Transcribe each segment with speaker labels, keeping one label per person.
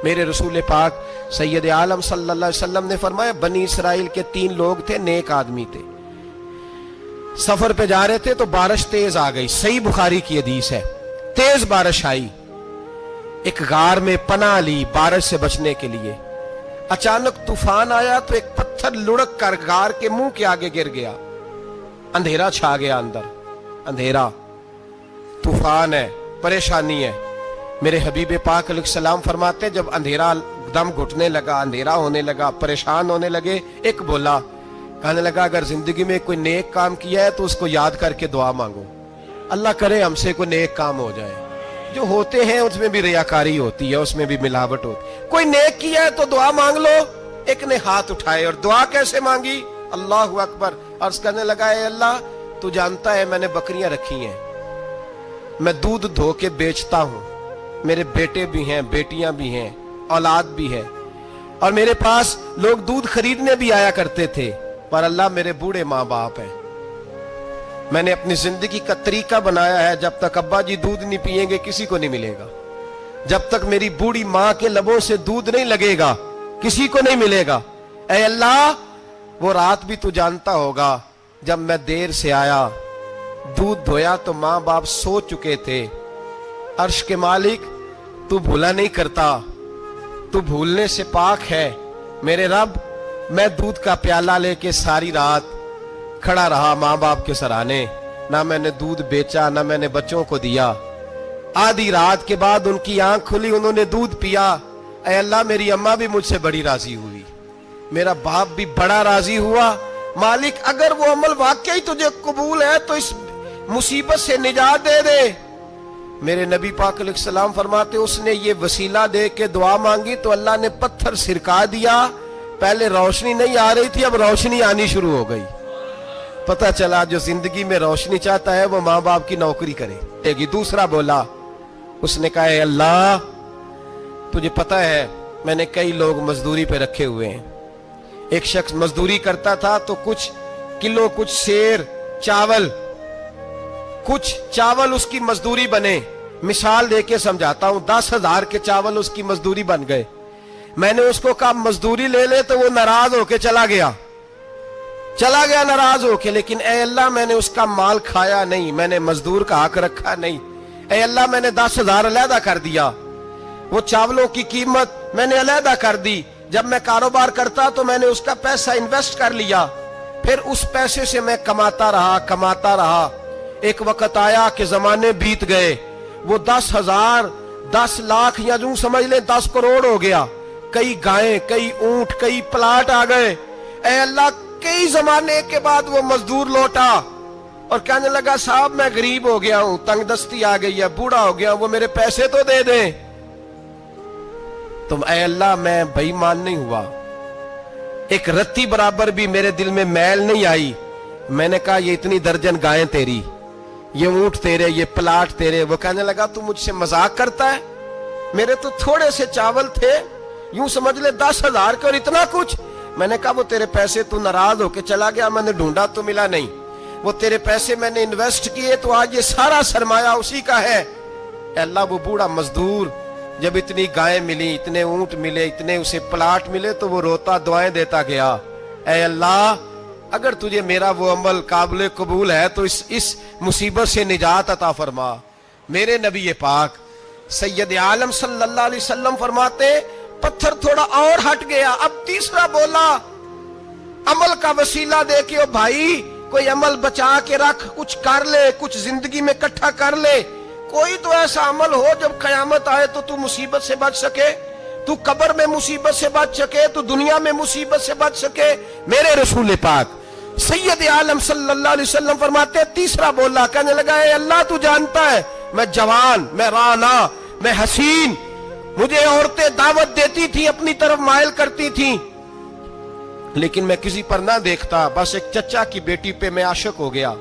Speaker 1: میرے رسول پاک سید عالم صلی اللہ علیہ وسلم نے فرمایا بنی اسرائیل کے 3 لوگ تھے، نیک آدمی تھے، سفر پہ جا رہے تھے تو بارش تیز آ گئی، صحیح بخاری کی حدیث ہے، تیز بارش آئی، ایک غار میں پناہ لی بارش سے بچنے کے لیے، اچانک طوفان آیا تو ایک پتھر لڑک کر غار کے منہ کے آگے گر گیا، اندھیرا چھا گیا، اندر اندھیرا، طوفان ہے، پریشانی ہے۔ میرے حبیب پاک علیہ السلام فرماتے ہیں جب اندھیرا دم گھٹنے لگا، اندھیرا ہونے لگا، پریشان ہونے لگے، ایک بولا، کہنے لگا اگر زندگی میں کوئی نیک کام کیا ہے تو اس کو یاد کر کے دعا مانگو، اللہ کرے ہم سے کوئی نیک کام ہو جائے۔ جو ہوتے ہیں اس میں بھی ریاکاری ہوتی ہے، اس میں بھی ملاوٹ ہوتی ہے، کوئی نیک کیا ہے تو دعا مانگ لو۔ ایک نے ہاتھ اٹھائے اور دعا کیسے مانگی؟ اللہ اکبر، عرض کرنے لگا اے اللہ تو جانتا ہے میں نے بکریاں رکھی ہیں، میں دودھ دھو کے بیچتا ہوں، میرے بیٹے بھی ہیں، بیٹیاں بھی ہیں، اولاد بھی ہے، اور میرے پاس لوگ دودھ خریدنے بھی آیا کرتے تھے، پر اللہ میرے بوڑھے ماں باپ ہیں، میں نے اپنی زندگی کا طریقہ بنایا ہے جب تک ابا جی دودھ نہیں پیئیں گے کسی کو نہیں ملے گا، جب تک میری بوڑھی ماں کے لبوں سے دودھ نہیں لگے گا کسی کو نہیں ملے گا۔ اے اللہ وہ رات بھی تو جانتا ہوگا جب میں دیر سے آیا، دودھ دھویا تو ماں باپ سو چکے تھے، عرش کے مالک تو بھولا نہیں کرتا، تو بھولنے سے پاک ہے، میرے رب میں دودھ کا پیالہ لے کے ساری رات کھڑا رہا ماں باپ کے سرانے، نہ میں نے دودھ بیچا نہ میں نے بچوں کو دیا، آدھی رات کے بعد ان کی آنکھ کھلی، انہوں نے دودھ پیا، اے اللہ میری اماں بھی مجھ سے بڑی راضی ہوئی، میرا باپ بھی بڑا راضی ہوا، مالک اگر وہ عمل واقعی تجھے قبول ہے تو اس مصیبت سے نجات دے دے۔ میرے نبی پاک علیہ السلام فرماتے اس نے یہ وسیلہ دے کے دعا مانگی تو اللہ نے پتھر سرکا دیا، پہلے روشنی نہیں آ رہی تھی اب روشنی آنی شروع ہو گئی، پتہ چلا جو زندگی میں روشنی چاہتا ہے وہ ماں باپ کی نوکری کرے گی۔ دوسرا بولا، اس نے کہا اے اللہ تجھے پتہ ہے میں نے کئی لوگ مزدوری پہ رکھے ہوئے ہیں، ایک شخص مزدوری کرتا تھا تو کچھ کلو کچھ سیر چاول کچھ چاول اس کی مزدوری بنے، مثال دے کے سمجھاتا ہوں، 10,000 کے چاول اس کی مزدوری بن گئے، میں نے اس کو کہا مزدوری لے لے تو وہ ناراض ہو کے چلا گیا ناراض ہو کے، لیکن اے اللہ میں نے اس کا مال کھایا نہیں، میں نے مزدور کا حق رکھا نہیں، اے اللہ میں نے 10,000 علیحدہ کر دیا، وہ چاولوں کی قیمت میں نے علیحدہ کر دی، جب میں کاروبار کرتا تو میں نے اس کا پیسہ انویسٹ کر لیا، پھر اس پیسے سے میں کماتا رہا، ایک وقت آیا کہ زمانے بیت گئے، وہ 10,000 10 لاکھ یا جو سمجھ لیں 10 کروڑ ہو گیا، کئی گائیں کئی اونٹ کئی پلاٹ آ گئے، اے اللہ کئی زمانے کے بعد وہ مزدور لوٹا اور کہنے لگا صاحب میں غریب ہو گیا ہوں، تنگ دستی آ گئی ہے، بوڑھا ہو گیا ہوں، وہ میرے پیسے تو دے دیں، تم اے اللہ میں بے ایمان نہیں ہوا، ایک رتی برابر بھی میرے دل میں میل نہیں آئی، میں نے کہا یہ اتنی درجن گائیں تیری، یہ اونٹ تیرے، یہ پلاٹ تیرے، وہ کہنے لگا تو مجھ سے مذاق کرتا ہے، میرے تو تھوڑے سے چاول تھے، یوں سمجھ لے 10,000 کے اور اتنا کچھ، میں نے کہا وہ تیرے پیسے تو ناراض ہو کے چلا گیا، میں نے ڈھونڈا تو ملا نہیں، وہ تیرے پیسے میں نے انویسٹ کیے تو آج یہ سارا سرمایہ اسی کا ہے، اے اللہ وہ بوڑھا مزدور جب اتنی گائیں ملی، اتنے اونٹ ملے، اتنے اسے پلاٹ ملے تو وہ روتا دعائیں دیتا گیا، اے اللہ اگر تجھے میرا وہ عمل قابل قبول ہے تو اس مصیبت سے نجات عطا فرما۔ میرے نبی پاک سید عالم صلی اللہ علیہ وسلم فرماتے پتھر تھوڑا اور ہٹ گیا، اب تیسرا بولا عمل کا وسیلہ دے کے، او بھائی کوئی عمل بچا کے رکھ، کچھ کر لے، کچھ زندگی میں اکٹھا کر لے، کوئی تو ایسا عمل ہو جب قیامت آئے تو تو مصیبت سے بچ سکے، تو قبر میں مصیبت سے بچ سکے، تو دنیا میں مصیبت سے بچ سکے۔ میرے رسول پاک سید عالم صلی اللہ علیہ وسلم فرماتے تیسرا بولا، کہنے لگا اے اللہ تو جانتا ہے میں جوان، میں رانا، میں حسین، مجھے عورتیں دعوت دیتی تھی، اپنی طرف مائل کرتی تھیں، لیکن میں کسی پر نہ دیکھتا، بس ایک چچا کی بیٹی پہ میں عاشق ہو گیا،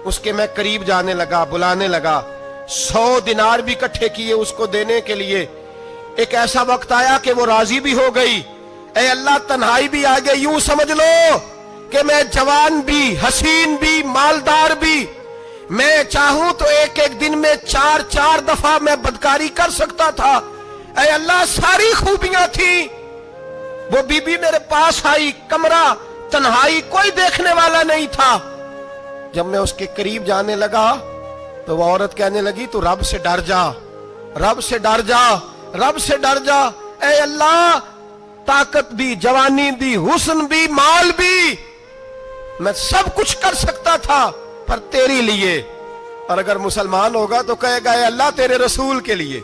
Speaker 1: اس کے میں قریب جانے لگا، بلانے لگا، 100 دینار بھی اکٹھے کیے اس کو دینے کے لیے، ایک ایسا وقت آیا کہ وہ راضی بھی ہو گئی، اے اللہ تنہائی بھی آ گئی، یوں سمجھ لو کہ میں جوان بھی، حسین بھی، مالدار بھی، میں چاہوں تو ایک ایک دن میں 4 دفعہ میں بدکاری کر سکتا تھا، اے اللہ ساری خوبیاں تھیں، وہ بی بی میرے پاس آئی، کمرہ تنہائی، کوئی دیکھنے والا نہیں تھا۔ جب میں اس کے قریب جانے لگا تو وہ عورت کہنے لگی تو رب سے ڈر جا، رب سے ڈر جا، رب سے ڈر جا۔ اے اللہ طاقت بھی، جوانی بھی، حسن بھی، مال بھی، میں سب کچھ کر سکتا تھا پر تیری لیے، اور اگر مسلمان ہوگا تو کہے گا اے اللہ تیرے رسول کے لیے،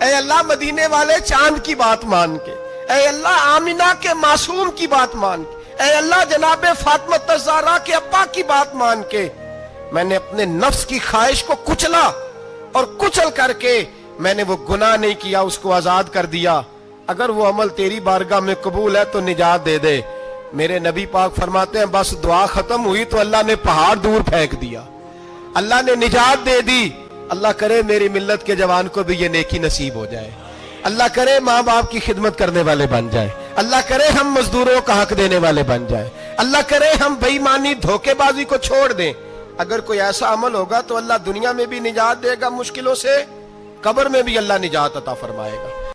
Speaker 1: اے اللہ مدینے والے چاند کی بات مان کے، اے اللہ آمینہ کے معصوم کی بات مان کے، اے اللہ جناب فاطمہ الزہرا کے ابا کی بات مان کے میں نے اپنے نفس کی خواہش کو کچلا، اور کچل کر کے میں نے وہ گناہ نہیں کیا، اس کو آزاد کر دیا۔ اگر وہ عمل تیری بارگاہ میں قبول ہے تو نجات دے دے۔ میرے نبی پاک فرماتے ہیں بس دعا ختم ہوئی تو اللہ نے پہاڑ دور پھینک دیا، اللہ نے نجات دے دی۔ اللہ کرے میری ملت کے جوان کو بھی یہ نیکی نصیب ہو جائے، اللہ کرے ماں باپ کی خدمت کرنے والے بن جائے، اللہ کرے ہم مزدوروں کا حق دینے والے بن جائے، اللہ کرے ہم بے ایمانی دھوکے بازی کو چھوڑ دیں۔ اگر کوئی ایسا عمل ہوگا تو اللہ دنیا میں بھی نجات دے گا مشکلوں سے، قبر میں بھی اللہ نجات عطا فرمائے گا۔